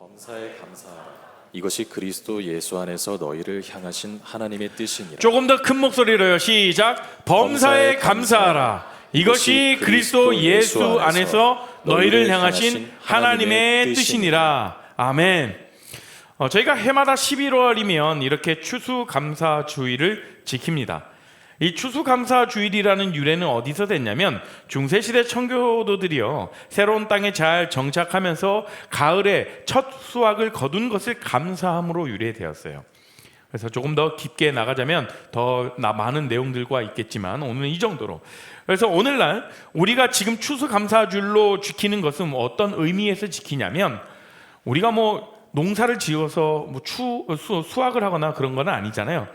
범사에 감사하라. 이것이 그리스도 예수 안에서 너희를 향하신 하나님의 뜻이니라. 조금 더 큰 목소리로요. 시작. 범사에 감사하라. 이것이 그리스도 예수 안에서 너희를 향하신 하나님의 뜻이니라. 아멘. 저희가 해마다 11월이면 이렇게 추수감사주일을 지킵니다. 이 추수감사주일이라는 유래는 어디서 됐냐면 중세시대 청교도들이요, 새로운 땅에 잘 정착하면서 가을에 첫 수확을 거둔 것을 감사함으로 유래되었어요. 그래서 조금 더 깊게 나가자면 더 많은 내용들과 있겠지만 오늘은 이 정도로. 그래서 오늘날 우리가 지금 추수감사주일로 지키는 것은 어떤 의미에서 지키냐면, 우리가 농사를 지어서 수확을 하거나 그런 건 아니잖아요.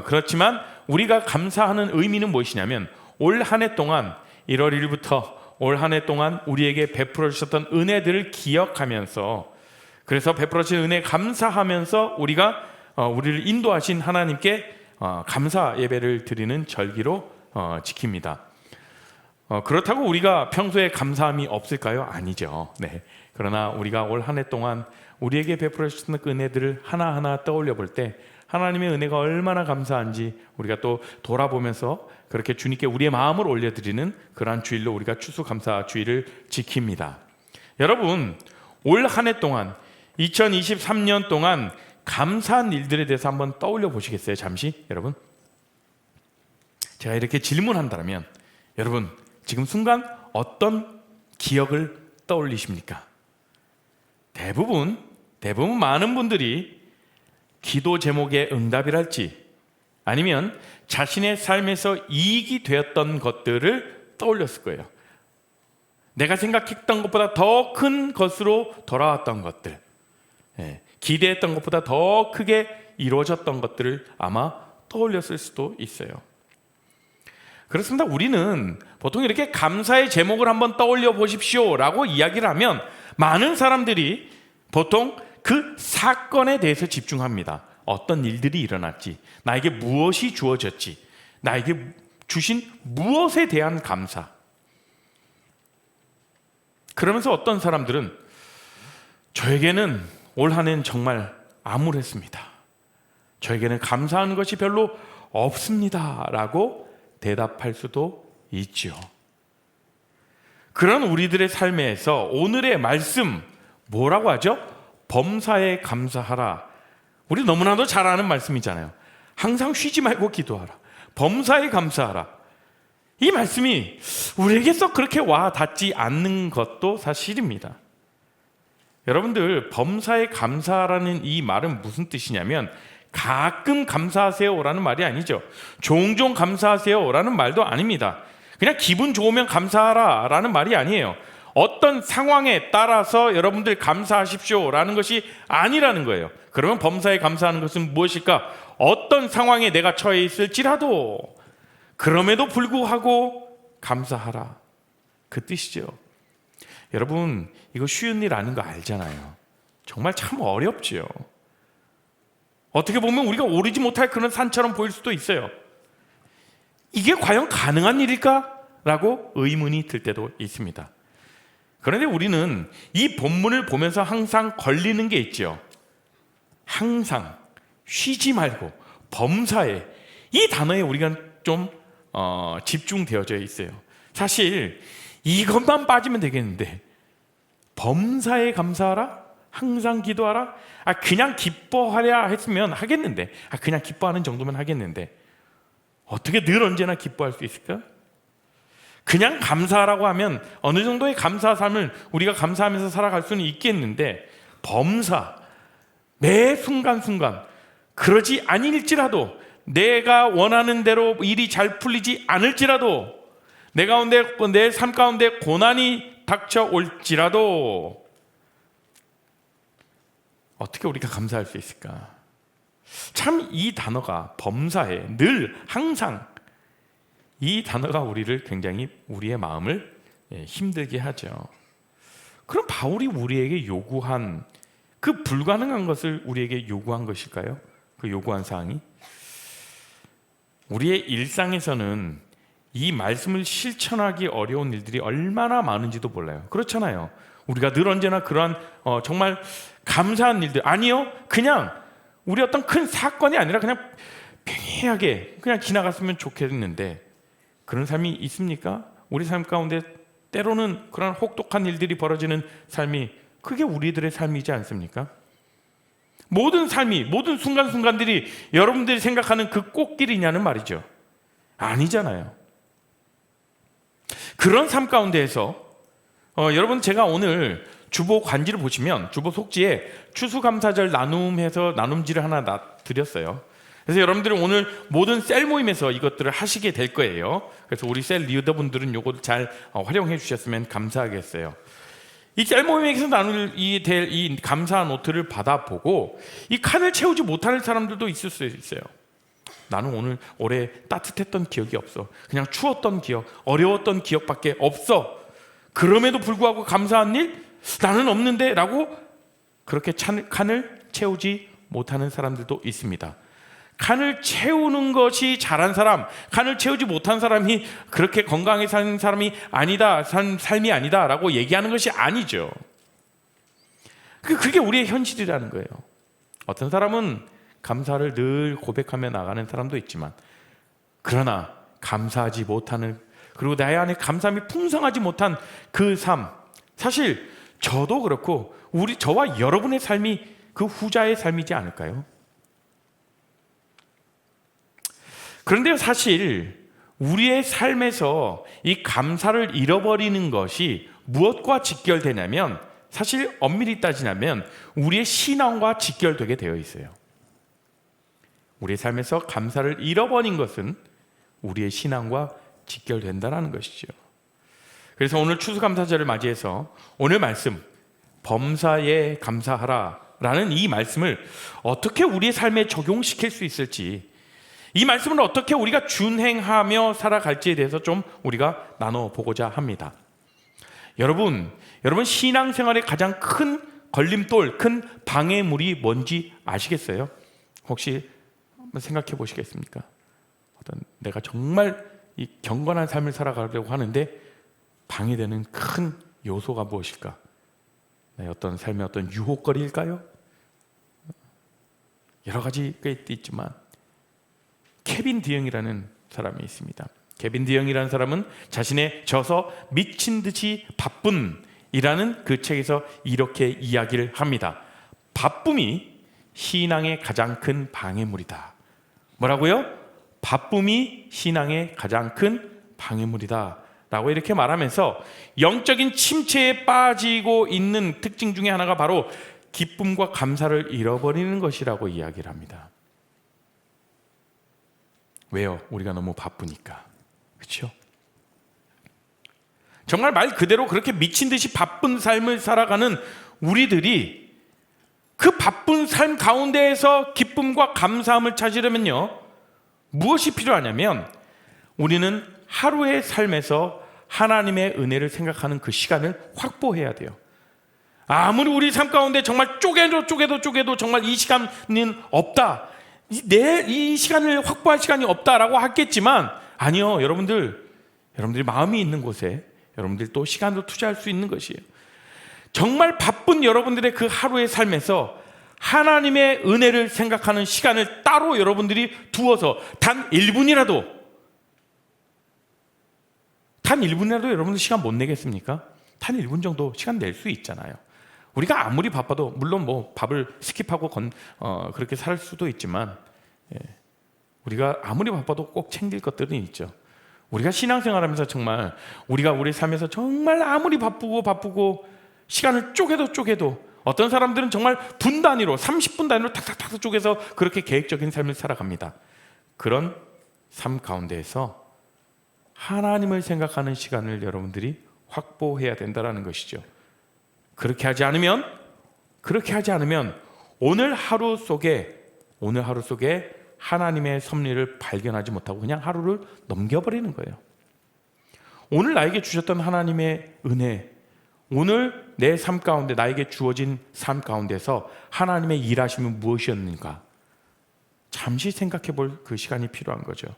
그렇지만 우리가 감사하는 의미는 무엇이냐면, 올 한 해 동안 1월 1일부터 올 한 해 동안 우리에게 베풀어 주셨던 은혜들을 기억하면서, 그래서 베풀어 주신 은혜 감사하면서 우리가 우리를 인도하신 하나님께 감사 예배를 드리는 절기로 지킵니다. 그렇다고 우리가 평소에 감사함이 없을까요? 아니죠. 네. 그러나 우리가 올 한 해 동안 우리에게 베풀어 주셨던 그 은혜들을 하나하나 떠올려 볼 때 하나님의 은혜가 얼마나 감사한지 우리가 또 돌아보면서 그렇게 주님께 우리의 마음을 올려드리는 그러한 주일로 우리가 추수감사주일을 지킵니다. 여러분, 올 한 해 동안 2023년 동안 감사한 일들에 대해서 한번 떠올려 보시겠어요? 잠시 여러분, 제가 이렇게 질문한다면 여러분 지금 순간 어떤 기억을 떠올리십니까? 대부분 많은 분들이 기도 제목의 응답이랄지 아니면 자신의 삶에서 이익이 되었던 것들을 떠올렸을 거예요. 내가 생각했던 것보다 더 큰 것으로 돌아왔던 것들, 기대했던 것보다 더 크게 이루어졌던 것들을 아마 떠올렸을 수도 있어요. 그렇습니다. 우리는 보통 이렇게 감사의 제목을 한번 떠올려 보십시오 라고 이야기를 하면 많은 사람들이 보통 그 사건에 대해서 집중합니다. 어떤 일들이 일어났지, 나에게 무엇이 주어졌지, 나에게 주신 무엇에 대한 감사. 그러면서 어떤 사람들은 저에게는 올 한 해는 정말 암울했습니다, 저에게는 감사하는 것이 별로 없습니다 라고 대답할 수도 있죠. 그런 우리들의 삶에서 오늘의 말씀 뭐라고 하죠? 범사에 감사하라. 우리 너무나도 잘 아는 말씀이잖아요. 항상 쉬지 말고 기도하라. 범사에 감사하라. 이 말씀이 우리에게 썩 그렇게 와 닿지 않는 것도 사실입니다. 여러분들, 범사에 감사하라는 이 말은 무슨 뜻이냐면 가끔 감사하세요라는 말이 아니죠. 종종 감사하세요라는 말도 아닙니다. 그냥 기분 좋으면 감사하라라는 말이 아니에요. 어떤 상황에 따라서 여러분들 감사하십시오라는 것이 아니라는 거예요. 그러면 범사에 감사하는 것은 무엇일까? 어떤 상황에 내가 처해 있을지라도 그럼에도 불구하고 감사하라, 그 뜻이죠. 여러분, 이거 쉬운 일 아닌 거 알잖아요. 정말 참 어렵지요. 어떻게 보면 우리가 오르지 못할 그런 산처럼 보일 수도 있어요. 이게 과연 가능한 일일까? 라고 의문이 들 때도 있습니다. 그런데 우리는 이 본문을 보면서 항상 걸리는 게 있죠. 항상 쉬지 말고 범사에, 이 단어에 우리가 좀 집중되어져 있어요. 사실 이것만 빠지면 되겠는데, 범사에 감사하라, 항상 기도하라, 그냥 기뻐하랴 했으면 하겠는데, 그냥 기뻐하는 정도면 하겠는데 어떻게 늘 언제나 기뻐할 수 있을까? 그냥 감사하라고 하면 어느 정도의 감사 삶을 우리가 감사하면서 살아갈 수는 있겠는데, 범사, 매 순간순간 그러지 아닐지라도, 내가 원하는 대로 일이 잘 풀리지 않을지라도, 내 삶 가운데 고난이 닥쳐올지라도 어떻게 우리가 감사할 수 있을까? 참 이 단어가 범사에, 늘, 항상, 이 단어가 우리를 굉장히, 우리의 마음을 힘들게 하죠. 그럼 바울이 우리에게 요구한 그 불가능한 것을 우리에게 요구한 것일까요? 그 요구한 사항이 우리의 일상에서는 이 말씀을 실천하기 어려운 일들이 얼마나 많은지도 몰라요. 그렇잖아요. 우리가 늘 언제나 그러한 정말 감사한 일들, 아니요, 그냥 우리 어떤 큰 사건이 아니라 그냥 평이하게 그냥 지나갔으면 좋겠는데, 그런 삶이 있습니까? 우리 삶 가운데 때로는 그런 혹독한 일들이 벌어지는 삶이, 그게 우리들의 삶이지 않습니까? 모든 삶이, 모든 순간순간들이 여러분들이 생각하는 그 꽃길이냐는 말이죠. 아니잖아요. 그런 삶 가운데에서 여러분, 제가 오늘 주보 관지를 보시면 주보 속지에 추수감사절 나눔해서 나눔지를 하나 드렸어요. 그래서 여러분들은 오늘 모든 셀 모임에서 이것들을 하시게 될 거예요. 그래서 우리 셀 리더분들은 이걸 잘 활용해 주셨으면 감사하겠어요. 이 셀 모임에서 나눌 이 감사 노트를 받아보고 이 칸을 채우지 못하는 사람들도 있을 수 있어요. 나는 오늘 올해 따뜻했던 기억이 없어. 그냥 추웠던 기억, 어려웠던 기억밖에 없어. 그럼에도 불구하고 감사한 일 나는 없는데 라고 그렇게 칸을 채우지 못하는 사람들도 있습니다. 칸을 채우는 것이 잘한 사람, 칸을 채우지 못한 사람이 그렇게 건강하게 사는 사람이 아니다, 삶이 아니다 라고 얘기하는 것이 아니죠. 그게 우리의 현실이라는 거예요. 어떤 사람은 감사를 늘 고백하며 나가는 사람도 있지만, 그러나 감사하지 못하는, 그리고 나의 안에 감사함이 풍성하지 못한 그 삶, 사실 저도 그렇고 저와 여러분의 삶이 그 후자의 삶이지 않을까요? 그런데 사실 우리의 삶에서 이 감사를 잃어버리는 것이 무엇과 직결되냐면, 사실 엄밀히 따지자면 우리의 신앙과 직결되게 되어 있어요. 우리의 삶에서 감사를 잃어버린 것은 우리의 신앙과 직결된다는 것이죠. 그래서 오늘 추수감사절을 맞이해서 오늘 말씀, 범사에 감사하라 라는 이 말씀을 어떻게 우리의 삶에 적용시킬 수 있을지, 이 말씀을 어떻게 우리가 준행하며 살아갈지에 대해서 좀 우리가 나눠보고자 합니다. 여러분 신앙생활의 가장 큰 걸림돌, 큰 방해물이 뭔지 아시겠어요? 혹시 한번 생각해 보시겠습니까? 내가 정말 이 경건한 삶을 살아가려고 하는데 방해되는 큰 요소가 무엇일까? 어떤 삶의 어떤 유혹거리일까요? 여러 가지가 있지만 케빈 디영이라는 사람이 있습니다. 케빈 디영이라는 사람은 자신의 저서 미친 듯이 바쁨이라는 그 책에서 이렇게 이야기를 합니다. 바쁨이 신앙의 가장 큰 방해물이다. 뭐라고요? 바쁨이 신앙의 가장 큰 방해물이다 라고 이렇게 말하면서 영적인 침체에 빠지고 있는 특징 중에 하나가 바로 기쁨과 감사를 잃어버리는 것이라고 이야기를 합니다. 왜요? 우리가 너무 바쁘니까. 그렇죠? 정말 말 그대로 그렇게 미친 듯이 바쁜 삶을 살아가는 우리들이 그 바쁜 삶 가운데에서 기쁨과 감사함을 찾으려면요, 무엇이 필요하냐면 우리는 하루의 삶에서 하나님의 은혜를 생각하는 그 시간을 확보해야 돼요. 아무리 우리 삶 가운데 정말 쪼개도 정말 이 시간은 없다, 이 시간을 확보할 시간이 없다라고 하겠지만, 아니요, 여러분들이 마음이 있는 곳에 여러분들이 또 시간도 투자할 수 있는 것이에요. 정말 바쁜 여러분들의 그 하루의 삶에서 하나님의 은혜를 생각하는 시간을 따로 여러분들이 두어서 단 1분이라도 여러분들 시간 못 내겠습니까? 단 1분 정도 시간 낼 수 있잖아요. 우리가 아무리 바빠도, 물론 뭐 밥을 스킵하고 그렇게 살 수도 있지만, 우리가 아무리 바빠도 꼭 챙길 것들은 있죠. 우리가 신앙생활하면서 정말 우리가 우리 삶에서 정말 아무리 바쁘고 시간을 쪼개도 어떤 사람들은 정말 분 단위로 30분 단위로 탁탁탁 쪼개서 그렇게 계획적인 삶을 살아갑니다. 그런 삶 가운데에서 하나님을 생각하는 시간을 여러분들이 확보해야 된다는 것이죠. 그렇게 하지 않으면 오늘 하루 속에 하나님의 섭리를 발견하지 못하고 그냥 하루를 넘겨버리는 거예요. 오늘 나에게 주셨던 하나님의 은혜, 오늘 내 삶 가운데 나에게 주어진 삶 가운데서 하나님의 일하심은 무엇이었는가, 잠시 생각해 볼 그 시간이 필요한 거죠.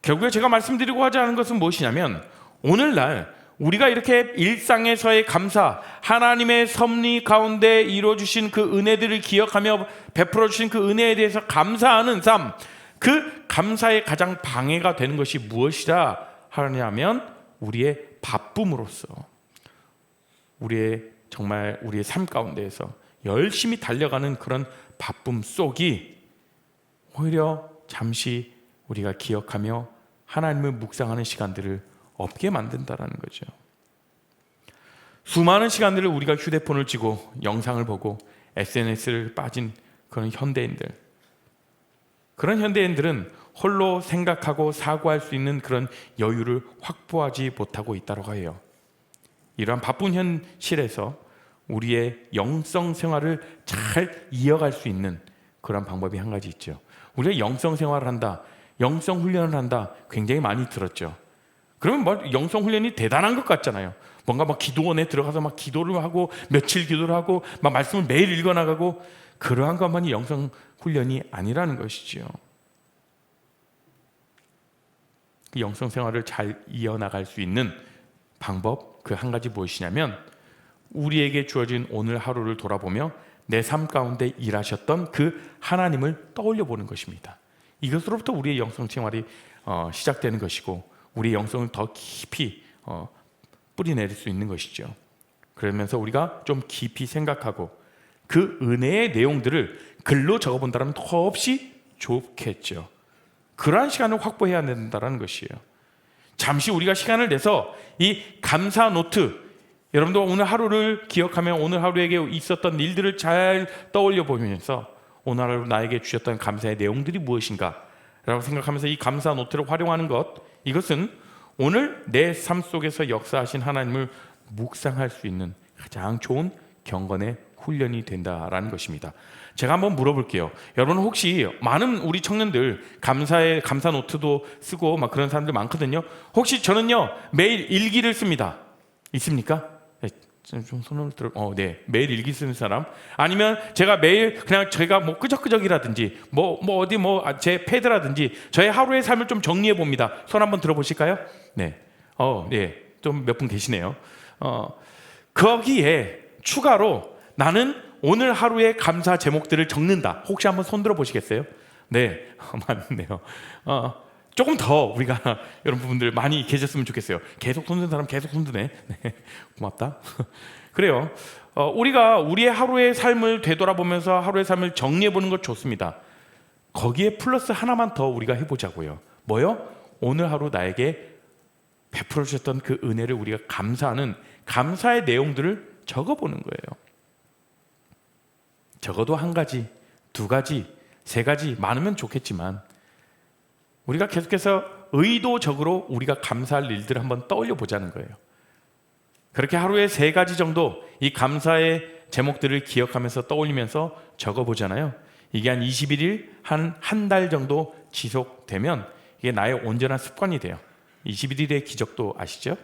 결국에 제가 말씀드리고 하지 않은 것은 무엇이냐면, 오늘날 우리가 이렇게 일상에서의 감사, 하나님의 섭리 가운데 이루어주신 그 은혜들을 기억하며 베풀어 주신 그 은혜에 대해서 감사하는 삶, 그 감사에 가장 방해가 되는 것이 무엇이라 하냐면 우리의 바쁨으로써, 정말 우리의 삶 가운데에서 열심히 달려가는 그런 바쁨 속이 오히려 잠시 우리가 기억하며 하나님을 묵상하는 시간들을 없게 만든다라는 거죠. 수많은 시간들을 우리가 휴대폰을 쥐고 영상을 보고 SNS를 빠진 그런 현대인들은 홀로 생각하고 사고할 수 있는 그런 여유를 확보하지 못하고 있다고 해요. 이러한 바쁜 현실에서 우리의 영성 생활을 잘 이어갈 수 있는 그런 방법이 한 가지 있죠. 우리가 영성 생활을 한다, 영성 훈련을 한다, 굉장히 많이 들었죠. 그러면 뭐 영성 훈련이 대단한 것 같잖아요. 뭔가 막 기도원에 들어가서 막 기도를 하고 며칠 기도를 하고 막 말씀을 매일 읽어나가고, 그러한 것만이 영성 훈련이 아니라는 것이지요. 그 영성 생활을 잘 이어나갈 수 있는 방법, 그 한 가지 무엇이냐면 우리에게 주어진 오늘 하루를 돌아보며 내 삶 가운데 일하셨던 그 하나님을 떠올려 보는 것입니다. 이것으로부터 우리의 영성 생활이 시작되는 것이고 우리의 영성을 더 깊이 뿌리내릴 수 있는 것이죠. 그러면서 우리가 좀 깊이 생각하고 그 은혜의 내용들을 글로 적어본다면 더없이 좋겠죠. 그러한 시간을 확보해야 된다는 것이에요. 잠시 우리가 시간을 내서 이 감사 노트, 여러분도 오늘 하루를 기억하며 오늘 하루에게 있었던 일들을 잘 떠올려 보면서 오늘 하루 나에게 주셨던 감사의 내용들이 무엇인가 라고 생각하면서 이 감사 노트를 활용하는 것, 이것은 오늘 내 삶 속에서 역사하신 하나님을 묵상할 수 있는 가장 좋은 경건의 훈련이 된다라는 것입니다. 제가 한번 물어볼게요. 여러분 혹시 많은 우리 청년들 감사 노트도 쓰고 막 그런 사람들 많거든요. 혹시 저는요 매일 일기를 씁니다. 있습니까? 좀 손을 들어. 네, 매일 일기 쓰는 사람. 아니면 제가 매일 그냥 제가 뭐 끄적끄적이라든지 어디 제 패드라든지 저의 하루의 삶을 좀 정리해 봅니다. 손 한번 들어보실까요? 네, 네, 좀 몇 분 계시네요. 거기에 추가로 나는 오늘 하루의 감사 제목들을 적는다. 혹시 한번 손 들어 보시겠어요? 네, 맞네요. 조금 더 우리가 여러분들 많이 계셨으면 좋겠어요. 계속 손든 사람 계속 손드네. 네, 고맙다. 그래요. 우리가 우리의 하루의 삶을 되돌아보면서 하루의 삶을 정리해보는 것 좋습니다. 거기에 플러스 하나만 더 우리가 해보자고요. 뭐요? 오늘 하루 나에게 베풀어 주셨던 그 은혜를 우리가 감사하는 감사의 내용들을 적어보는 거예요. 적어도 한 가지, 두 가지, 세 가지 많으면 좋겠지만 우리가 계속해서 의도적으로 우리가 감사할 일들을 한번 떠올려 보자는 거예요. 그렇게 하루에 3가지 정도 이 감사의 제목들을 기억하면서 떠올리면서 적어보잖아요. 이게 한 21일, 한 달 정도 지속되면 이게 나의 온전한 습관이 돼요. 21일의 기적도 아시죠?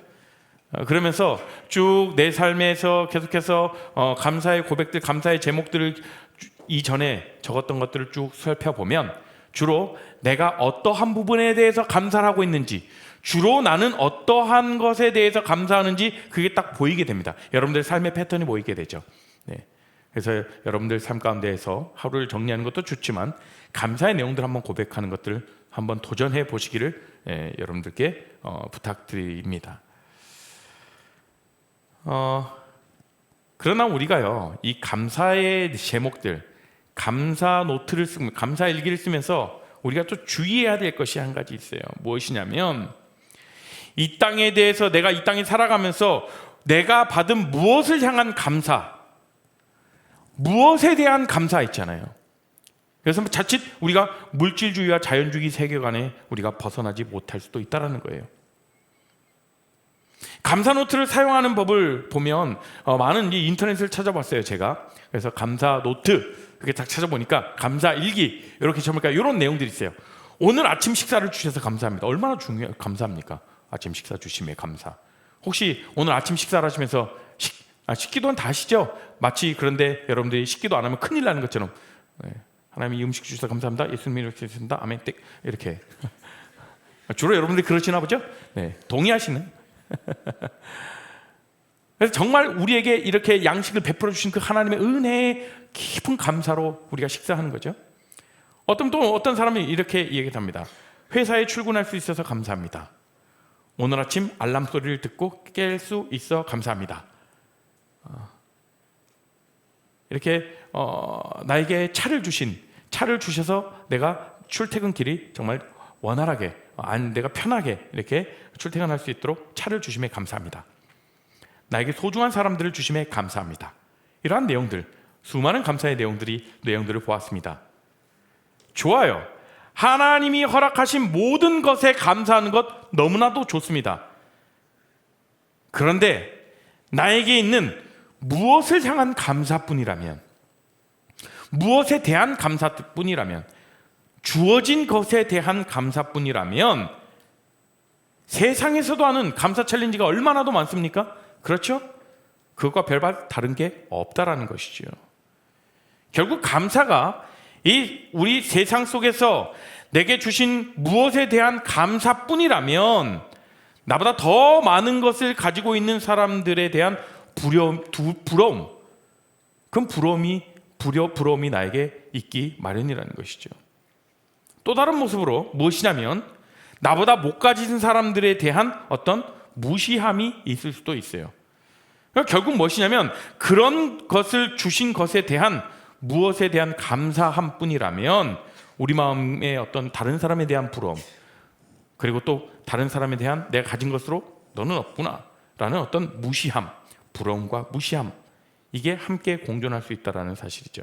그러면서 쭉 내 삶에서 계속해서 감사의 고백들, 감사의 제목들을 이전에 적었던 것들을 쭉 살펴보면 주로 내가 어떠한 부분에 대해서 감사를 하고 있는지, 주로 나는 어떠한 것에 대해서 감사하는지 그게 딱 보이게 됩니다. 여러분들 삶의 패턴이 보이게 되죠. 네. 그래서 여러분들 삶 가운데에서 하루를 정리하는 것도 좋지만 감사의 내용들 한번 고백하는 것들을 한번 도전해 보시기를 여러분들께 부탁드립니다. 그러나 우리가요 이 감사의 제목들, 감사 노트를 쓰면, 감사 일기를 쓰면서 우리가 또 주의해야 될 것이 한 가지 있어요. 무엇이냐면 이 땅에 대해서, 내가 이 땅에 살아가면서 내가 받은 무엇을 향한 감사, 무엇에 대한 감사 있잖아요. 그래서 자칫 우리가 물질주의와 자연주의 세계관에 우리가 벗어나지 못할 수도 있다는 거예요. 감사 노트를 사용하는 법을 보면 많은 인터넷을 찾아봤어요, 제가. 그래서 감사 노트 그렇게 딱 찾아보니까 감사 일기 이렇게 쳐보니까 이런 내용들이 있어요. 오늘 아침 식사를 주셔서 감사합니다. 얼마나 감사합니까? 아침 식사 주심에 감사. 혹시 오늘 아침 식사를 하시면서 식기도는 다 하시죠? 마치 그런데 여러분들이 식기도 안 하면 큰일 나는 것처럼 하나님이 음식 주셔서 감사합니다. 예수님 이렇게 주신다. 아멘. 이렇게 주로 여러분들이 그러시나 보죠? 네, 동의하시는. 그래서 정말 우리에게 이렇게 양식을 베풀어 주신 그 하나님의 은혜에 깊은 감사로 우리가 식사하는 거죠. 어떤 사람이 이렇게 얘기합니다. 회사에 출근할 수 있어서 감사합니다. 오늘 아침 알람 소리를 듣고 깰 수 있어 감사합니다. 이렇게 나에게 차를 주셔서 내가 출퇴근길이 정말 원활하게, 내가 편하게 이렇게 출퇴근할 수 있도록 차를 주심에 감사합니다. 나에게 소중한 사람들을 주심에 감사합니다. 이러한 내용들, 수많은 감사의 내용들을 보았습니다. 좋아요. 하나님이 허락하신 모든 것에 감사하는 것 너무나도 좋습니다. 그런데 나에게 있는 무엇을 향한 감사뿐이라면, 무엇에 대한 감사뿐이라면, 주어진 것에 대한 감사뿐이라면 세상에서도 하는 감사 챌린지가 얼마나도 많습니까? 그렇죠? 그것과 별반 다른 게 없다라는 것이죠. 결국 감사가 우리 세상 속에서 내게 주신 무엇에 대한 감사뿐이라면 나보다 더 많은 것을 가지고 있는 사람들에 대한 부러움, 그럼 부러움이 나에게 있기 마련이라는 것이죠. 또 다른 모습으로 무엇이냐면 나보다 못 가진 사람들에 대한 어떤 무시함이 있을 수도 있어요. 그러니까 결국 무엇이냐면 그런 것을 주신 것에 대한 무엇에 대한 감사함 뿐이라면 우리 마음에 어떤 다른 사람에 대한 부러움, 그리고 또 다른 사람에 대한 내가 가진 것으로 너는 없구나 라는 어떤 무시함, 부러움과 무시함, 이게 함께 공존할 수 있다는 사실이죠.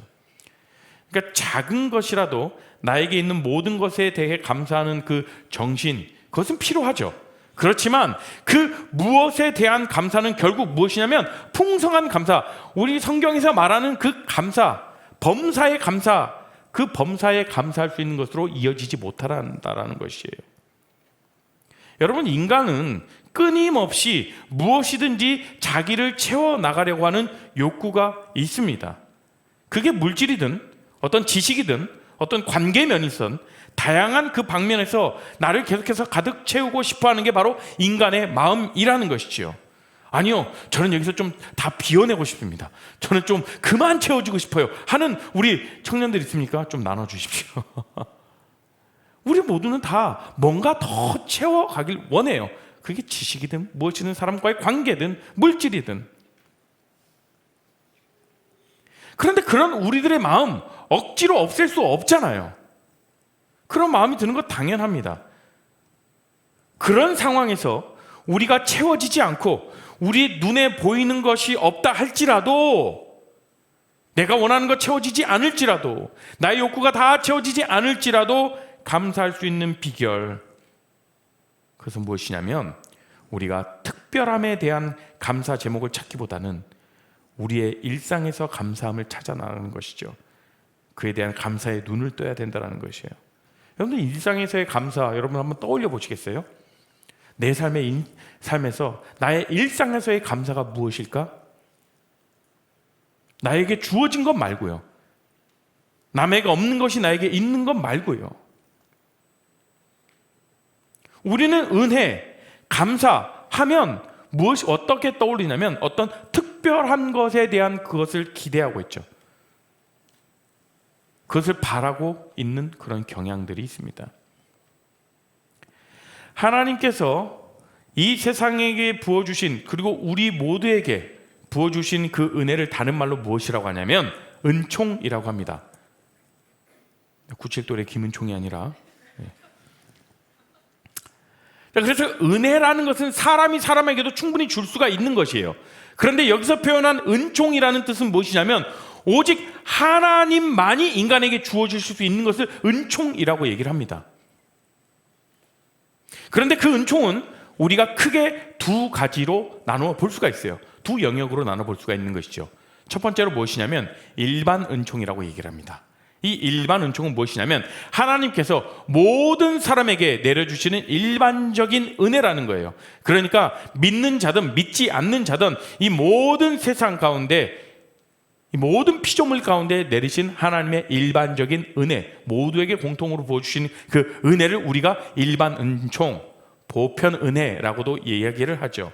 그러니까 작은 것이라도 나에게 있는 모든 것에 대해 감사하는 그 정신, 그것은 필요하죠. 그렇지만 그 무엇에 대한 감사는 결국 무엇이냐면 풍성한 감사, 우리 성경에서 말하는 그 감사, 범사의 감사, 그 범사에 감사할 수 있는 것으로 이어지지 못한다는 것이에요. 여러분, 인간은 끊임없이 무엇이든지 자기를 채워나가려고 하는 욕구가 있습니다. 그게 물질이든 어떤 지식이든 어떤 관계면이든 다양한 그 방면에서 나를 계속해서 가득 채우고 싶어하는 게 바로 인간의 마음이라는 것이지요. 아니요, 저는 여기서 좀 다 비워내고 싶습니다. 저는 좀 그만 채워지고 싶어요 하는 우리 청년들 있습니까? 좀 나눠주십시오. 우리 모두는 다 뭔가 더 채워가길 원해요. 그게 지식이든 무엇이든 사람과의 관계든 물질이든. 그런데 그런 우리들의 마음 억지로 없앨 수 없잖아요. 그런 마음이 드는 것 당연합니다. 그런 상황에서 우리가 채워지지 않고 우리 눈에 보이는 것이 없다 할지라도, 내가 원하는 것 채워지지 않을지라도, 나의 욕구가 다 채워지지 않을지라도 감사할 수 있는 비결, 그것은 무엇이냐면 우리가 특별함에 대한 감사 제목을 찾기보다는 우리의 일상에서 감사함을 찾아 나가는 것이죠. 그에 대한 감사의 눈을 떠야 된다는 것이에요. 여러분들 일상에서의 감사, 여러분 한번 떠올려 보시겠어요? 내 삶에서 나의 일상에서의 감사가 무엇일까? 나에게 주어진 것 말고요. 남에게 없는 것이 나에게 있는 것 말고요. 우리는 은혜, 감사하면 무엇이 어떻게 떠올리냐면 어떤 특별한 것에 대한 그것을 기대하고 있죠. 그것을 바라고 있는 그런 경향들이 있습니다. 하나님께서 이 세상에게 부어주신, 그리고 우리 모두에게 부어주신 그 은혜를 다른 말로 무엇이라고 하냐면 은총이라고 합니다. 97돌의 김은총이 아니라. 그래서 은혜라는 것은 사람이 사람에게도 충분히 줄 수가 있는 것이에요. 그런데 여기서 표현한 은총이라는 뜻은 무엇이냐면 오직 하나님만이 인간에게 주어주실 수 있는 것을 은총이라고 얘기를 합니다. 그런데 그 은총은 우리가 크게 두 가지로 나누어 볼 수가 있어요. 두 영역으로 나눠 볼 수가 있는 것이죠. 첫 번째로 무엇이냐면 일반 은총이라고 얘기를 합니다. 이 일반 은총은 무엇이냐면 하나님께서 모든 사람에게 내려주시는 일반적인 은혜라는 거예요. 그러니까 믿는 자든 믿지 않는 자든 이 모든 세상 가운데 이 모든 피조물 가운데 내리신 하나님의 일반적인 은혜, 모두에게 공통으로 부어주신 그 은혜를 우리가 일반 은총, 보편 은혜라고도 이야기를 하죠.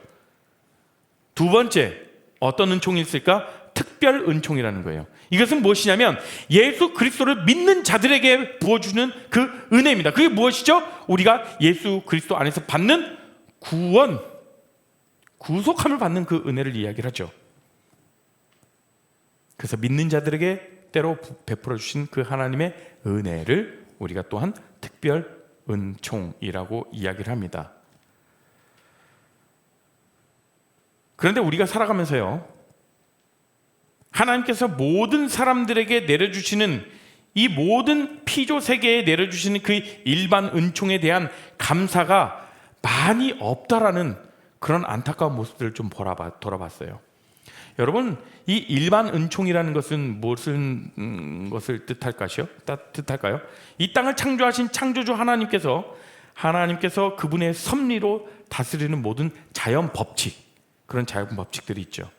두 번째, 어떤 은총이 있을까? 특별 은총이라는 거예요. 이것은 무엇이냐면 예수 그리스도를 믿는 자들에게 부어주는 그 은혜입니다. 그게 무엇이죠? 우리가 예수 그리스도 안에서 받는 구원, 구속함을 받는 그 은혜를 이야기를 하죠. 그래서 믿는 자들에게 때로 베풀어 주신 그 하나님의 은혜를 우리가 또한 특별 은총이라고 이야기를 합니다. 그런데 우리가 살아가면서요, 하나님께서 모든 사람들에게 내려주시는 이 모든 피조 세계에 내려주시는 그 일반 은총에 대한 감사가 많이 없다라는 그런 안타까운 모습들을 좀 돌아봤어요. 여러분, 이 일반 은총이라는 것은 무슨 것을 뜻할까요? 이 땅을 창조하신 창조주 하나님께서 그분의 섭리로 다스리는 모든 자연 법칙, 그런 자연 법칙들이 있죠.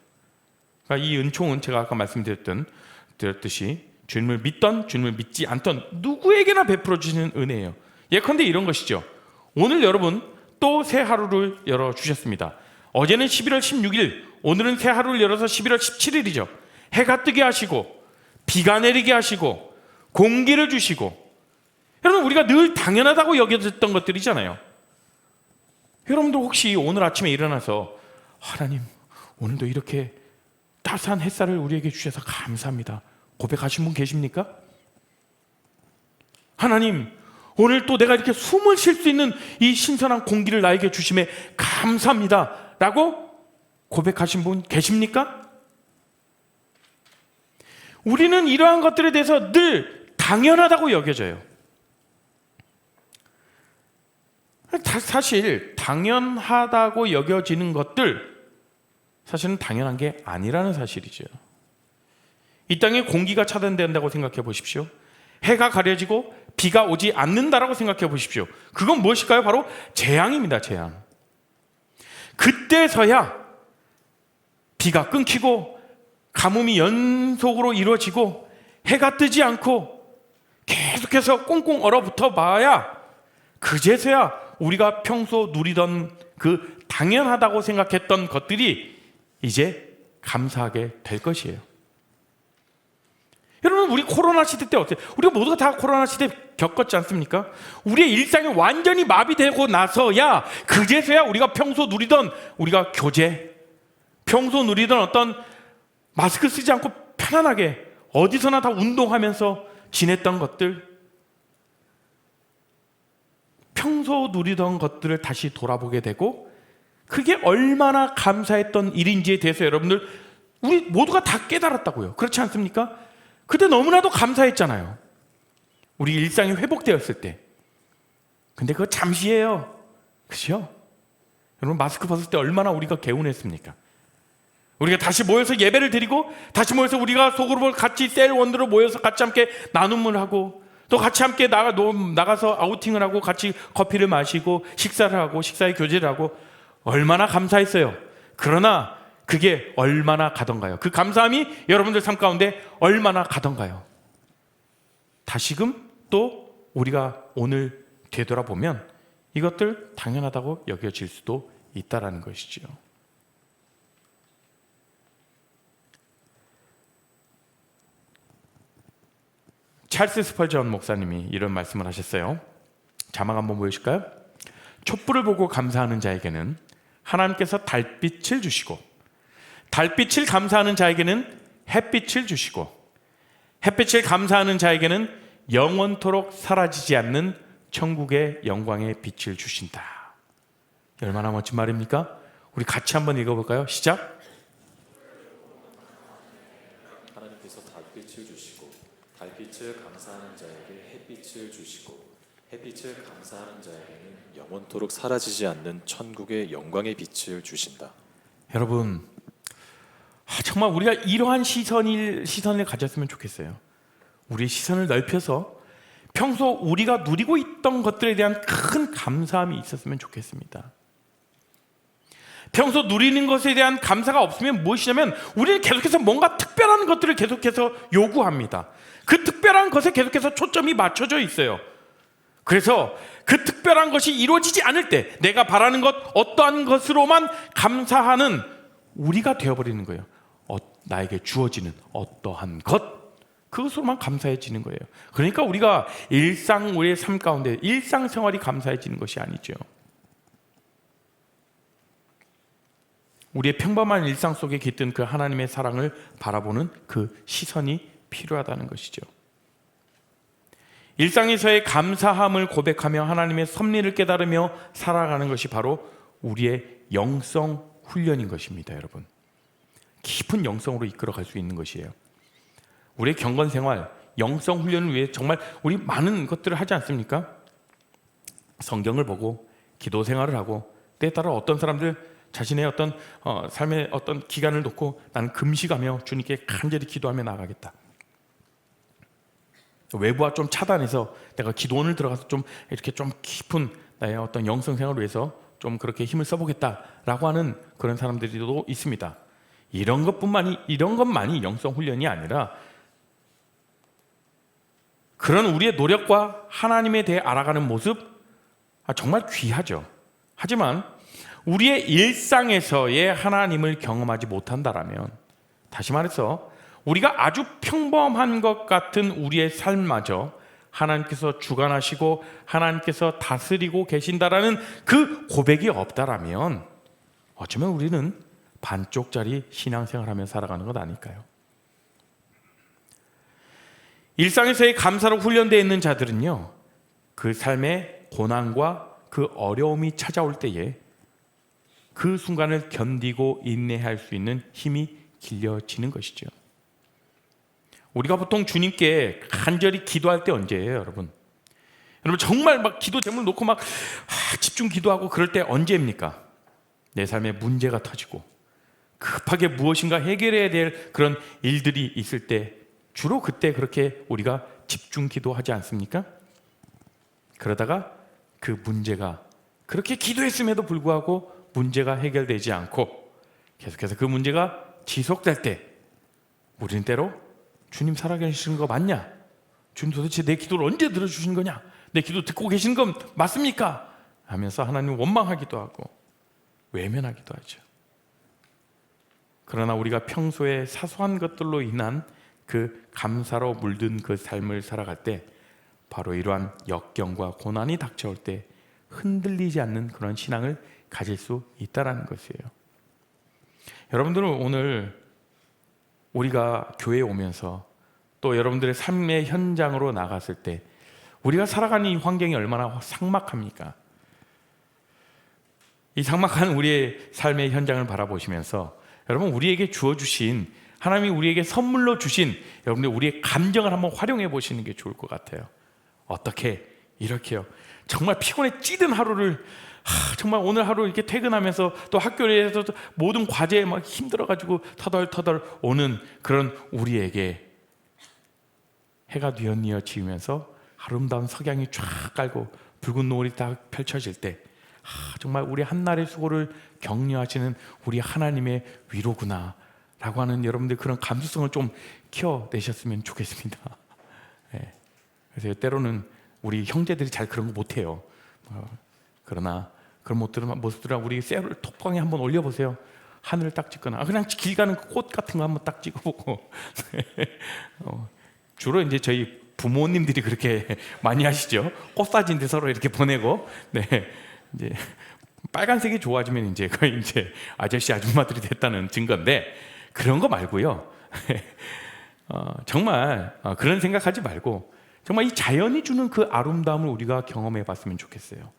그러니까 이 은총은 제가 아까 말씀드렸듯이 주님을 믿던 주님을 믿지 않던 누구에게나 베풀어 주시는 은혜예요. 예컨대 이런 것이죠. 오늘 여러분 또 새 하루를 열어주셨습니다. 어제는 11월 16일, 오늘은 새 하루를 열어서 11월 17일이죠. 해가 뜨게 하시고 비가 내리게 하시고 공기를 주시고, 여러분 우리가 늘 당연하다고 여겨졌던 것들이잖아요. 여러분들 혹시 오늘 아침에 일어나서 하나님 오늘도 이렇게 따스한 햇살을 우리에게 주셔서 감사합니다 고백하신 분 계십니까? 하나님 오늘 또 내가 이렇게 숨을 쉴 수 있는 이 신선한 공기를 나에게 주심에 감사합니다 라고 고백하신 분 계십니까? 우리는 이러한 것들에 대해서 늘 당연하다고 여겨져요. 사실 당연하다고 여겨지는 것들 사실은 당연한 게 아니라는 사실이죠. 이 땅에 공기가 차단된다고 생각해 보십시오. 해가 가려지고 비가 오지 않는다라고 생각해 보십시오. 그건 무엇일까요? 바로 재앙입니다. 재앙. 그때서야 비가 끊기고 가뭄이 연속으로 이루어지고 해가 뜨지 않고 계속해서 꽁꽁 얼어붙어 봐야 그제서야 우리가 평소 누리던 그 당연하다고 생각했던 것들이 이제 감사하게 될 것이에요. 여러분 우리 코로나 시대 때 어때요? 우리가 모두가 다 코로나 시대 겪었지 않습니까? 우리의 일상이 완전히 마비되고 나서야 그제서야 우리가 평소 누리던 우리가 교제, 평소 누리던 어떤 마스크 쓰지 않고 편안하게 어디서나 다 운동하면서 지냈던 것들, 평소 누리던 것들을 다시 돌아보게 되고 그게 얼마나 감사했던 일인지에 대해서 여러분들 우리 모두가 다 깨달았다고요. 그렇지 않습니까? 그때 너무나도 감사했잖아요. 우리 일상이 회복되었을 때. 근데 그거 잠시예요. 그죠? 여러분 마스크 벗을 때 얼마나 우리가 개운했습니까? 우리가 다시 모여서 예배를 드리고 다시 모여서 우리가 소그룹을 같이 셀 원들로 모여서 같이 함께 나눔을 하고 또 같이 함께 나가서 아우팅을 하고 같이 커피를 마시고 식사를 하고 식사의 교제를 하고 얼마나 감사했어요. 그러나 그게 얼마나 가던가요? 그 감사함이 여러분들 삶 가운데 얼마나 가던가요? 다시금 또 우리가 오늘 되돌아보면 이것들 당연하다고 여겨질 수도 있다라는 것이죠. 찰스 스펄전 목사님이 이런 말씀을 하셨어요. 자막 한번 보여주실까요? 촛불을 보고 감사하는 자에게는 하나님께서 달빛을 주시고 달빛을 감사하는 자에게는 햇빛을 주시고 햇빛을 감사하는 자에게는 영원토록 사라지지 않는 천국의 영광의 빛을 주신다. 얼마나 멋진 말입니까? 우리 같이 한번 읽어볼까요? 시작. 하나님께서 달빛을 주시고 달빛을 감사하는 자에게 햇빛을 주시고 햇빛을 감사하는 자에게는 영원토록 사라지지 않는 천국의 영광의 빛을 주신다. 여러분 정말 우리가 이러한 시선을 가졌으면 좋겠어요. 우리의 시선을 넓혀서 평소 우리가 누리고 있던 것들에 대한 큰 감사함이 있었으면 좋겠습니다. 평소 누리는 것에 대한 감사가 없으면 무엇이냐면 우리는 계속해서 뭔가 특별한 것들을 계속해서 요구합니다. 그 특별한 것에 계속해서 초점이 맞춰져 있어요. 그래서 그 특별한 것이 이루어지지 않을 때 내가 바라는 것 어떠한 것으로만 감사하는 우리가 되어버리는 거예요. 나에게 주어지는 어떠한 것 그것으로만 감사해지는 거예요. 그러니까 우리가 우리의 삶 가운데 일상생활이 감사해지는 것이 아니죠. 우리의 평범한 일상 속에 깃든 그 하나님의 사랑을 바라보는 그 시선이 필요하다는 것이죠. 일상에서의 감사함을 고백하며 하나님의 섭리를 깨달으며 살아가는 것이 바로 우리의 영성 훈련인 것입니다. 여러분, 깊은 영성으로 이끌어갈 수 있는 것이에요. 우리의 경건 생활, 영성 훈련을 위해 정말 우리 많은 것들을 하지 않습니까? 성경을 보고 기도 생활을 하고 때에 따라 어떤 사람들 자신의 어떤 삶의 어떤 기간을 놓고 나는 금식하며 주님께 간절히 기도하며 나아가겠다. 외부와 좀 차단해서 내가 기도원을 들어가서 좀 이렇게 좀 깊은 나의 어떤 영성 생활을 위해서 좀 그렇게 힘을 써보겠다라고 하는 그런 사람들도 있습니다. 이런 것만이 영성 훈련이 아니라 그런 우리의 노력과 하나님에 대해 알아가는 모습 정말 귀하죠. 하지만 우리의 일상에서의 하나님을 경험하지 못한다라면, 다시 말해서 우리가 아주 평범한 것 같은 우리의 삶마저 하나님께서 주관하시고 하나님께서 다스리고 계신다라는 그 고백이 없다라면 어쩌면 우리는 반쪽짜리 신앙생활하며 살아가는 것 아닐까요? 일상에서의 감사로 훈련되어 있는 자들은요, 그 삶의 고난과 그 어려움이 찾아올 때에 그 순간을 견디고 인내할 수 있는 힘이 길려지는 것이죠. 우리가 보통 주님께 간절히 기도할 때 언제예요, 여러분? 여러분 정말 막 기도 제목을 놓고 막 집중 기도하고 그럴 때 언제입니까? 내 삶에 문제가 터지고 급하게 무엇인가 해결해야 될 그런 일들이 있을 때 주로 그때 그렇게 우리가 집중 기도하지 않습니까? 그러다가 그 문제가 그렇게 기도했음에도 불구하고 문제가 해결되지 않고 계속해서 그 문제가 지속될 때 우리는 때로 주님 살아계시는 거 맞냐? 주님 도대체 내 기도를 언제 들어주신 거냐? 내 기도 듣고 계신 건 맞습니까? 하면서 하나님 원망하기도 하고 외면하기도 하죠. 그러나 우리가 평소에 사소한 것들로 인한 그 감사로 물든 그 삶을 살아갈 때 바로 이러한 역경과 고난이 닥쳐올 때 흔들리지 않는 그런 신앙을 가질 수 있다는 것이에요. 여러분들은 오늘 우리가 교회에 오면서 또 여러분들의 삶의 현장으로 나갔을 때 우리가 살아가는 이 환경이 얼마나 삭막합니까? 이 삭막한 우리의 삶의 현장을 바라보시면서 여러분 우리에게 주어주신 하나님이 우리에게 선물로 주신 여러분들 우리의 감정을 한번 활용해 보시는 게 좋을 것 같아요. 어떻게? 이렇게요. 정말 피곤해 찌든 하루를 정말 오늘 하루 이렇게 퇴근하면서 또 학교에서 모든 과제에 막 힘들어가지고 터덜터덜 오는 그런 우리에게 해가 뉘엿뉘엿 지으면서 아름다운 석양이 쫙 깔고 붉은 노을이 딱 펼쳐질 때 정말 우리 한날의 수고를 격려하시는 우리 하나님의 위로구나 라고 하는 여러분들 그런 감수성을 좀 키워내셨으면 좋겠습니다. 네. 그래서 때로는 우리 형제들이 잘 그런 거 못해요. 그러나 그런 모습들은 우리 셀을 톡방에 한번 올려보세요. 하늘을 딱 찍거나 그냥 길 가는 꽃 같은 거 한번 딱 찍어보고 주로 이제 저희 부모님들이 그렇게 많이 하시죠. 꽃 사진들 서로 이렇게 보내고 네 이제 빨간색이 좋아지면 이제 거의 이제 아저씨 아줌마들이 됐다는 증거인데 그런 거 말고요. 정말 그런 생각하지 말고 정말 이 자연이 주는 그 아름다움을 우리가 경험해 봤으면 좋겠어요.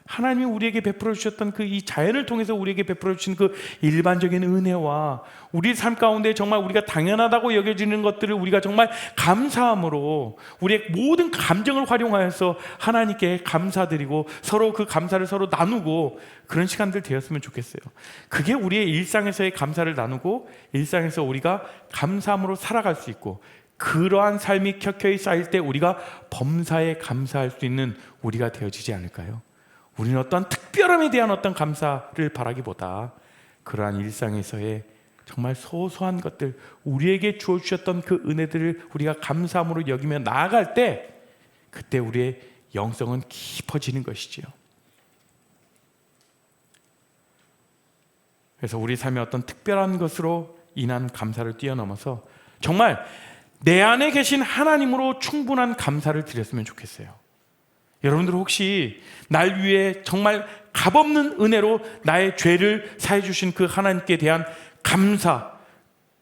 하나님이 우리에게 베풀어 주셨던 그 이 자연을 통해서 우리에게 베풀어 주신 그 일반적인 은혜와 우리 삶 가운데 정말 우리가 당연하다고 여겨지는 것들을 우리가 정말 감사함으로 우리의 모든 감정을 활용하여서 하나님께 감사드리고 서로 그 감사를 서로 나누고 그런 시간들 되었으면 좋겠어요. 그게 우리의 일상에서의 감사를 나누고 일상에서 우리가 감사함으로 살아갈 수 있고 그러한 삶이 켜켜이 쌓일 때 우리가 범사에 감사할 수 있는 우리가 되어지지 않을까요? 우리는 어떤 특별함에 대한 어떤 감사를 바라기보다 그러한 일상에서의 정말 소소한 것들, 우리에게 주어주셨던 그 은혜들을 우리가 감사함으로 여기며 나아갈 때 그때 우리의 영성은 깊어지는 것이지요. 그래서 우리 삶의 어떤 특별한 것으로 인한 감사를 뛰어넘어서 정말 내 안에 계신 하나님으로 충분한 감사를 드렸으면 좋겠어요. 여러분들 혹시 날 위해 정말 값없는 은혜로 나의 죄를 사해 주신 그 하나님께 대한 감사,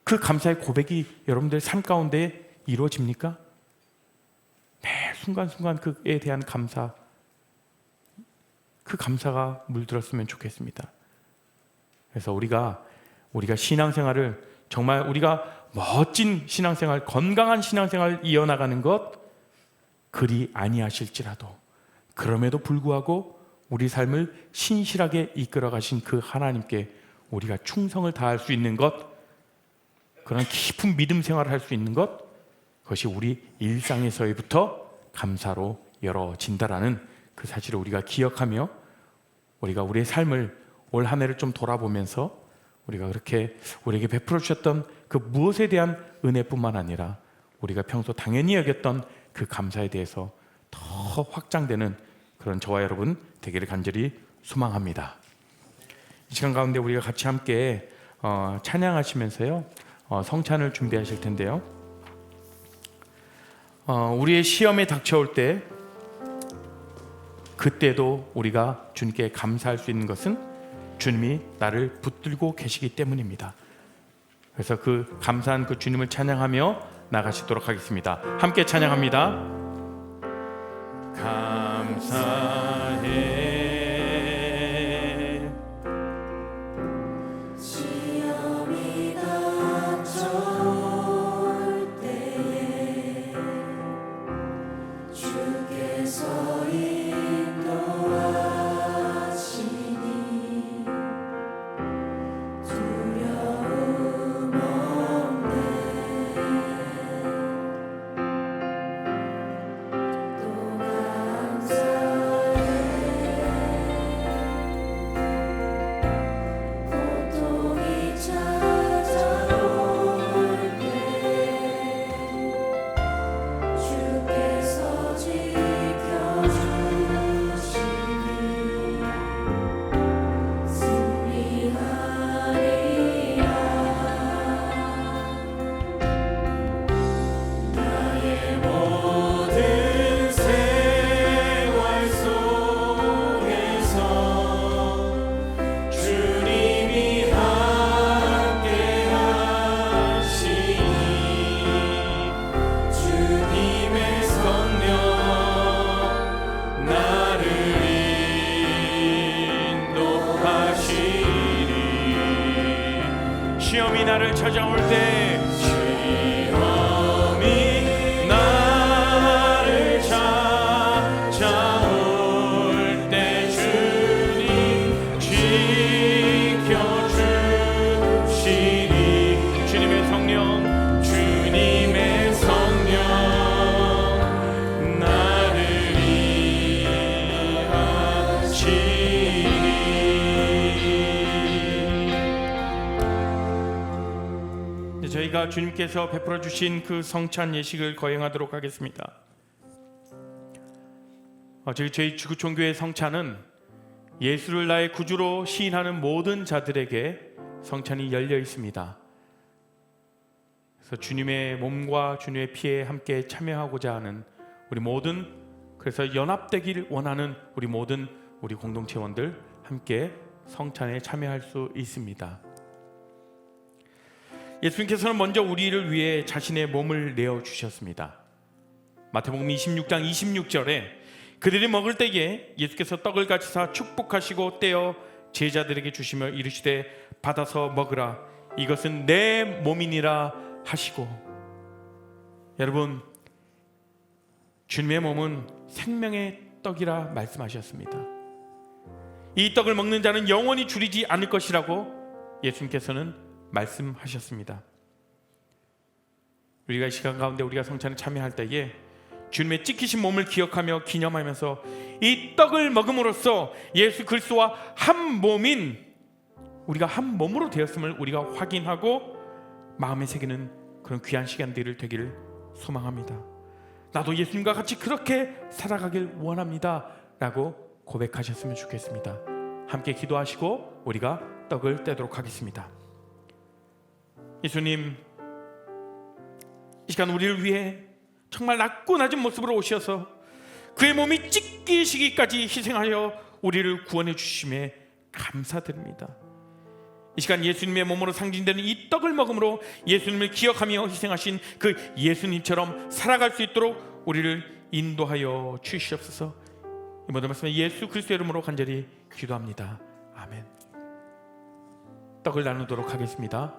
그 감사의 고백이 여러분들 삶 가운데 이루어집니까? 매 순간순간 그에 대한 감사, 그 감사가 물들었으면 좋겠습니다. 그래서 우리가 신앙생활을 정말 우리가 멋진 신앙생활, 건강한 신앙생활을 이어나가는 것 그리 아니하실지라도 그럼에도 불구하고 우리 삶을 신실하게 이끌어 가신 그 하나님께 우리가 충성을 다할 수 있는 것, 그런 깊은 믿음 생활을 할 수 있는 것, 그것이 우리 일상에서부터 감사로 열어진다라는 그 사실을 우리가 기억하며 우리가 우리의 삶을 올 한 해를 좀 돌아보면서 우리가 그렇게 우리에게 베풀어 주셨던 그 무엇에 대한 은혜뿐만 아니라 우리가 평소 당연히 여겼던 그 감사에 대해서 더 확장되는 그런 저와 여러분 되기를 간절히 소망합니다. 이 시간 가운데 우리가 같이 함께 찬양하시면서요 성찬을 준비하실 텐데요, 우리의 시험에 닥쳐올 때 그때도 우리가 주님께 감사할 수 있는 것은 주님이 나를 붙들고 계시기 때문입니다. 그래서 그 감사한 그 주님을 찬양하며 나가시도록 하겠습니다. 함께 찬양합니다. 감사해 시험이 닥쳐올 때에 주께서 인도하시니 두려움 없네. 또 감사해. 고통이 찾아올 때 주께서 지켜주시니 승리하리라. 나의 모든 생활 속에서 주님이 함께 하시니 주님의 성령 나를 인도하시니. 시험이 나를 찾아올 때 시험이 나를 찾아올 때 주님 지켜주시니 주님의 성령 주님의 성령 나를 이해하시니. 이제 저희가 주님께서 베풀어 주신 그 성찬 예식을 거행하도록 하겠습니다. 저희 지구촌교회 성찬은 예수를 나의 구주로 시인하는 모든 자들에게 성찬이 열려 있습니다. 그래서 주님의 몸과 주님의 피에 함께 참여하고자 하는 우리 모든, 그래서 연합되기를 원하는 우리 모든 우리 공동체원들 함께 성찬에 참여할 수 있습니다. 예수님께서는 먼저 우리를 위해 자신의 몸을 내어 주셨습니다. 마태복음 26장 26절에 그들이 먹을 때에 예수께서 떡을 가지사 축복하시고 떼어 제자들에게 주시며 이르시되 받아서 먹으라, 이것은 내 몸이니라 하시고. 여러분, 주님의 몸은 생명의 떡이라 말씀하셨습니다. 이 떡을 먹는 자는 영원히 줄이지 않을 것이라고 예수님께서는 말씀하셨습니다. 우리가 이 시간 가운데 우리가 성찬에 참여할 때에 주님의 찢기신 몸을 기억하며 기념하면서 이 떡을 먹음으로써 예수 그리스도와 한 몸인 우리가 한 몸으로 되었음을 우리가 확인하고 마음에 새기는 그런 귀한 시간들이 되기를 소망합니다. 나도 예수님과 같이 그렇게 살아가길 원합니다 라고 고백하셨으면 좋겠습니다. 함께 기도하시고 우리가 떡을 떼도록 하겠습니다. 예수님, 이 시간 우리를 위해 정말 낮고 낮은 모습으로 오셔서 그의 몸이 찢기시기까지 희생하여 우리를 구원해 주심에 감사드립니다. 이 시간 예수님의 몸으로 상징되는 이 떡을 먹음으로 예수님을 기억하며 희생하신 그 예수님처럼 살아갈 수 있도록 우리를 인도하여 주시옵소서. 이 모든 말씀에 예수 그리스도의 이름으로 간절히 기도합니다. 아멘. 떡을 나누도록 하겠습니다.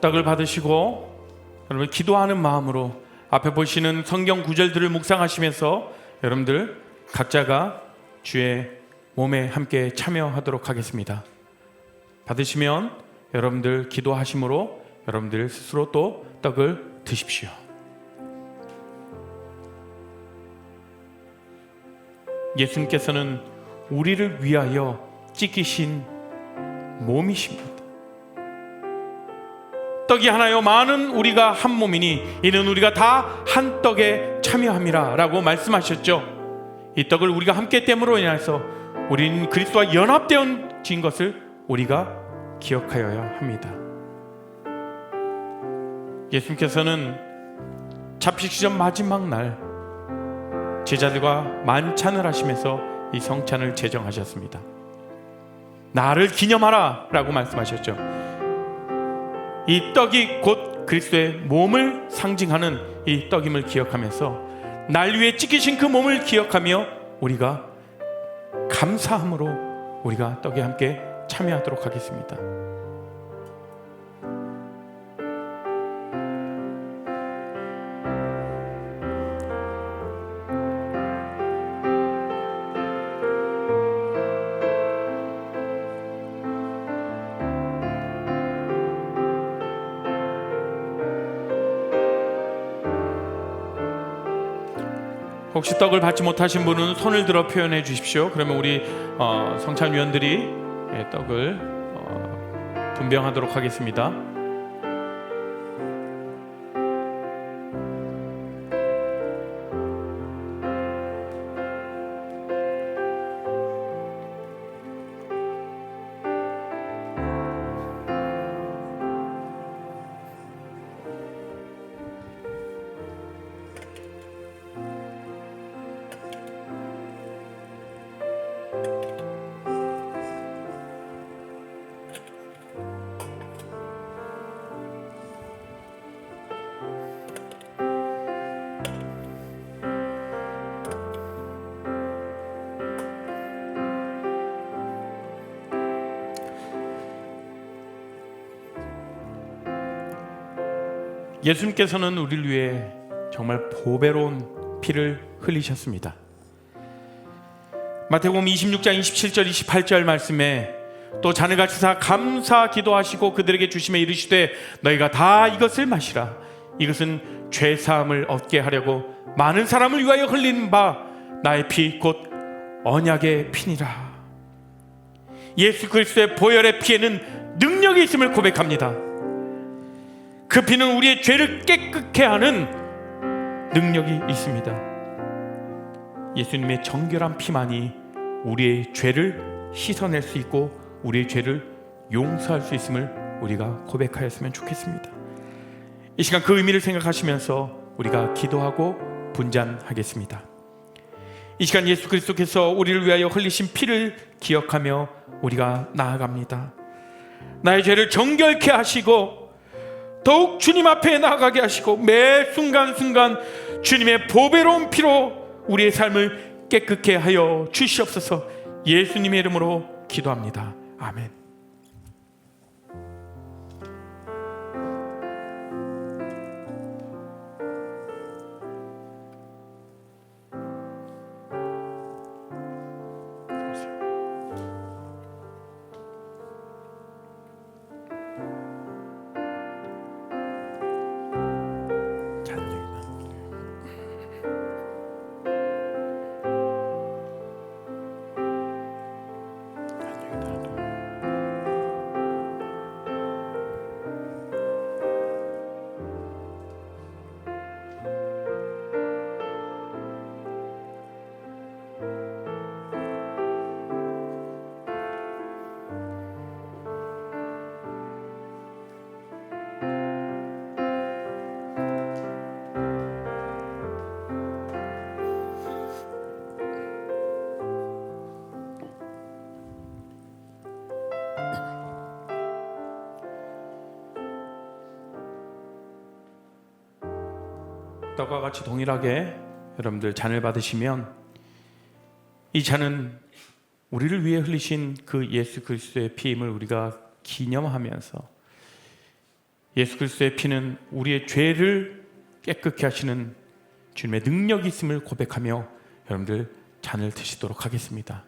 떡을 받으시고 여러분 기도하는 마음으로 앞에 보시는 성경 구절들을 묵상하시면서 여러분들 각자가 주의 몸에 함께 참여하도록 하겠습니다. 받으시면 여러분들 기도하심으로 여러분들 스스로 또 떡을 드십시오. 예수님께서는 우리를 위하여 찢기신 몸이십니다. 떡이 하나요 많은 우리가 한 몸이니 이는 우리가 다 한 떡에 참여함이라 라고 말씀하셨죠. 이 떡을 우리가 함께 땜으로 인해서 우리는 그리스도와 연합되어진 것을 우리가 기억하여야 합니다. 예수님께서는 잡히시기 전 마지막 날 제자들과 만찬을 하시면서 이 성찬을 제정하셨습니다. 나를 기념하라 라고 말씀하셨죠. 이 떡이 곧 그리스도의 몸을 상징하는 이 떡임을 기억하면서 날 위해 찢기신 그 몸을 기억하며 우리가 감사함으로 우리가 떡에 함께 참여하도록 하겠습니다. 혹시 떡을 받지 못하신 분은 손을 들어 표현해 주십시오. 그러면 우리 성찬위원들이 떡을 분병하도록 하겠습니다. 예수님께서는 우리를 위해 정말 보배로운 피를 흘리셨습니다. 마태복음 26장 27절 28절 말씀에 또 자네가 치사 감사 기도하시고 그들에게 주심에 이르시되 너희가 다 이것을 마시라. 이것은 죄 사함을 얻게 하려고 많은 사람을 위하여 흘린 바 나의 피 곧 언약의 피니라. 예수 그리스도의 보혈의 피에는 능력이 있음을 고백합니다. 그 피는 우리의 죄를 깨끗게 하는 능력이 있습니다. 예수님의 정결한 피만이 우리의 죄를 씻어낼 수 있고 우리의 죄를 용서할 수 있음을 우리가 고백하였으면 좋겠습니다. 이 시간 그 의미를 생각하시면서 우리가 기도하고 분잔하겠습니다. 이 시간 예수 그리스도께서 우리를 위하여 흘리신 피를 기억하며 우리가 나아갑니다. 나의 죄를 정결케 하시고 더욱 주님 앞에 나아가게 하시고 매 순간순간 주님의 보배로운 피로 우리의 삶을 깨끗게 하여 주시옵소서. 예수님의 이름으로 기도합니다. 아멘. 떡과 같이 동일하게 여러분들 잔을 받으시면 이 잔은 우리를 위해 흘리신 그 예수 그리스도의 피임을 우리가 기념하면서 예수 그리스도의 피는 우리의 죄를 깨끗게 하시는 주님의 능력이 있음을 고백하며 여러분들 잔을 드시도록 하겠습니다.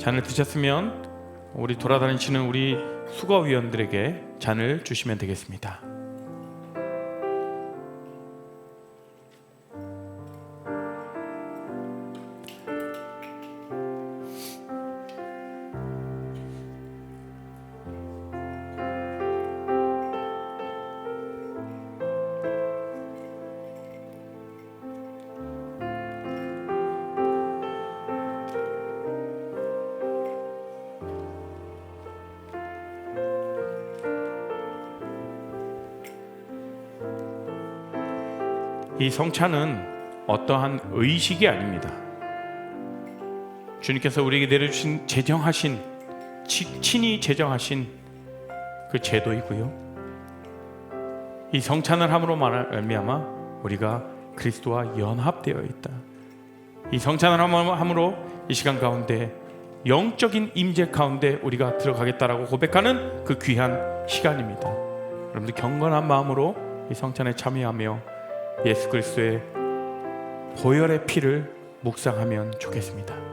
잔을 드셨으면 우리 돌아다니시는 우리 수거위원들에게 잔을 주시면 되겠습니다. 이 성찬은 어떠한 의식이 아닙니다. 주님께서 우리에게 내려주신 제정하신 친히 제정하신 그 제도이고요. 이 성찬을 함으로 말미암아 우리가 그리스도와 연합되어 있다. 이 성찬을 함으로 이 시간 가운데 영적인 임재 가운데 우리가 들어가겠다라고 고백하는 그 귀한 시간입니다. 여러분들 경건한 마음으로 이 성찬에 참여하며 예수 그리스도의 보혈의 피를 묵상하면 좋겠습니다.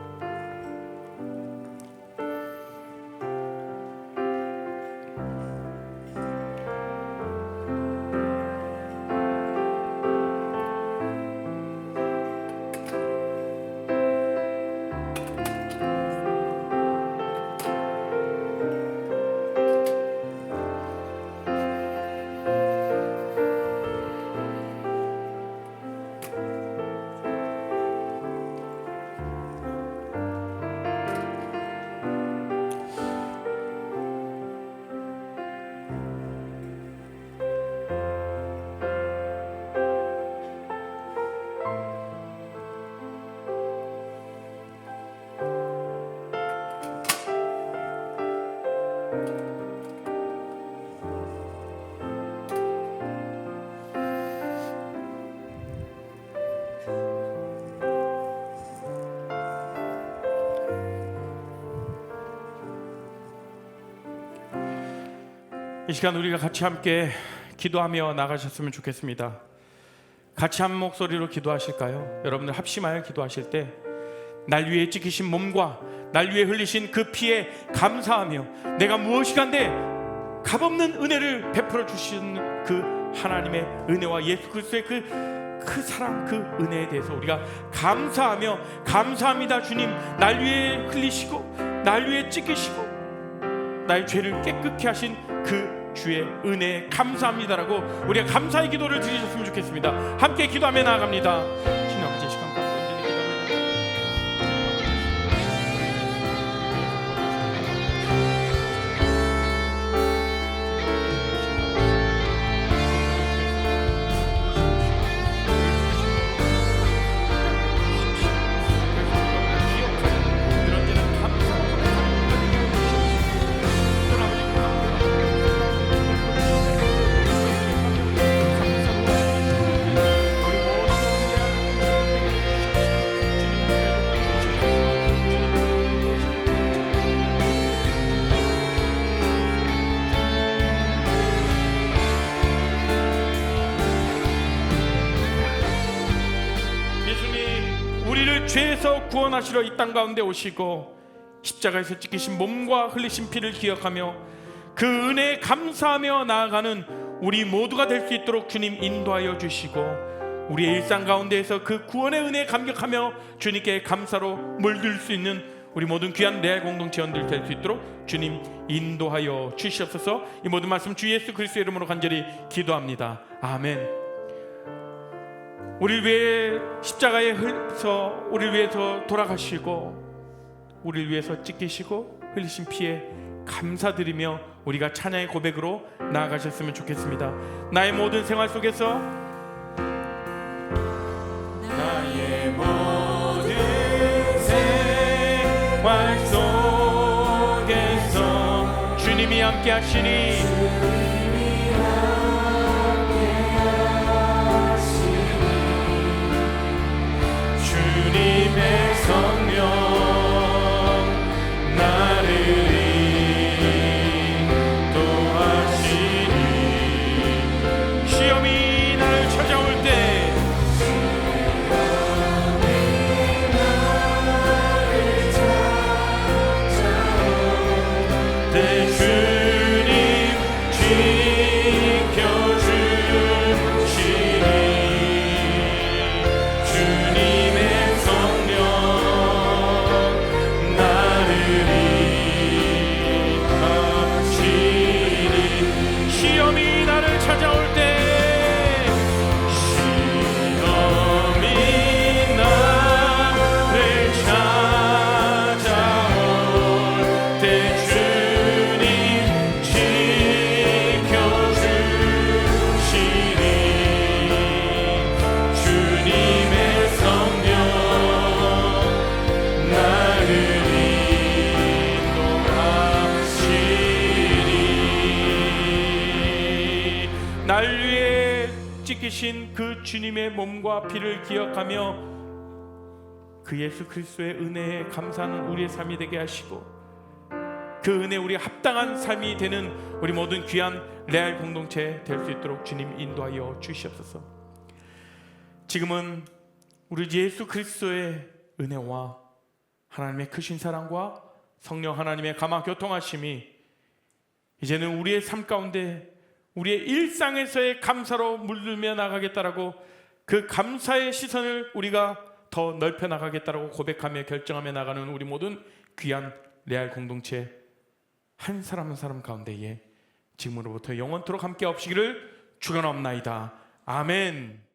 이 시간 우리가 같이 함께 기도하며 나가셨으면 좋겠습니다. 같이 한 목소리로 기도하실까요? 여러분들 합심하여 기도하실 때 날 위해 찢기신 몸과 날 위해 흘리신 그 피에 감사하며 내가 무엇이간데 값없는 은혜를 베풀어 주신 그 하나님의 은혜와 예수 그리스도의 그 그 사랑, 그 은혜에 대해서 우리가 감사하며 감사합니다 주님, 날 위해 흘리시고 날 위해 찢기시고 나의 죄를 깨끗게 하신 그 주의 은혜에 감사합니다라고 우리가 감사의 기도를 드리셨으면 좋겠습니다. 함께 기도하며 나아갑니다. 주님 아버지, 시간 가운데 온전히 기도하며 우리를 죄에서 구원하시러 이 땅 가운데 오시고 십자가에서 찢기신 몸과 흘리신 피를 기억하며 그 은혜에 감사하며 나아가는 우리 모두가 될 수 있도록 주님 인도하여 주시고, 우리의 일상 가운데에서 그 구원의 은혜에 감격하며 주님께 감사로 물들 수 있는 우리 모든 귀한 레알 공동체원들 될 수 있도록 주님 인도하여 주시옵소서. 이 모든 말씀 주 예수 그리스도의 이름으로 간절히 기도합니다. 아멘. 우리를 위해 십자가에 흘려서 우리를 위해서 돌아가시고 우리를 위해서 찢기시고 흘리신 피에 감사드리며 우리가 찬양의 고백으로 나아가셨으면 좋겠습니다. 나의 모든 생활 속에서 나의 모든 생활 속에서 주님이 함께 하시니 주님의 성령 나를 인도하시니 시험이 나를 찾아올 때 주님 지켜주시니 주님의 성령 나를 인도하시니 시험이 나를 찾아올 때 시험이 나를 찾아올 때 주님 지켜주시니 주님의 성령 나를 인도하시니. 날 위해 찢기신 그 주님의 몸과 피를 기억하며 그 예수 그리스도의 은혜에 감사하는 우리의 삶이 되게 하시고, 그 은혜 우리 합당한 삶이 되는 우리 모든 귀한 레알 공동체 될 수 있도록 주님 인도하여 주시옵소서. 지금은 우리 예수 그리스도의 은혜와 하나님의 크신 사랑과 성령 하나님의 감화 교통하심이 이제는 우리의 삶 가운데 우리의 일상에서의 감사로 물들며 나가겠다라고, 그 감사의 시선을 우리가 더 넓혀 나가겠다라고 고백하며 결정하며 나가는 우리 모든 귀한 레알 공동체 한 사람 한 사람 가운데에 지금으로부터 영원토록 함께 없시기를 축원합나이다. 아멘.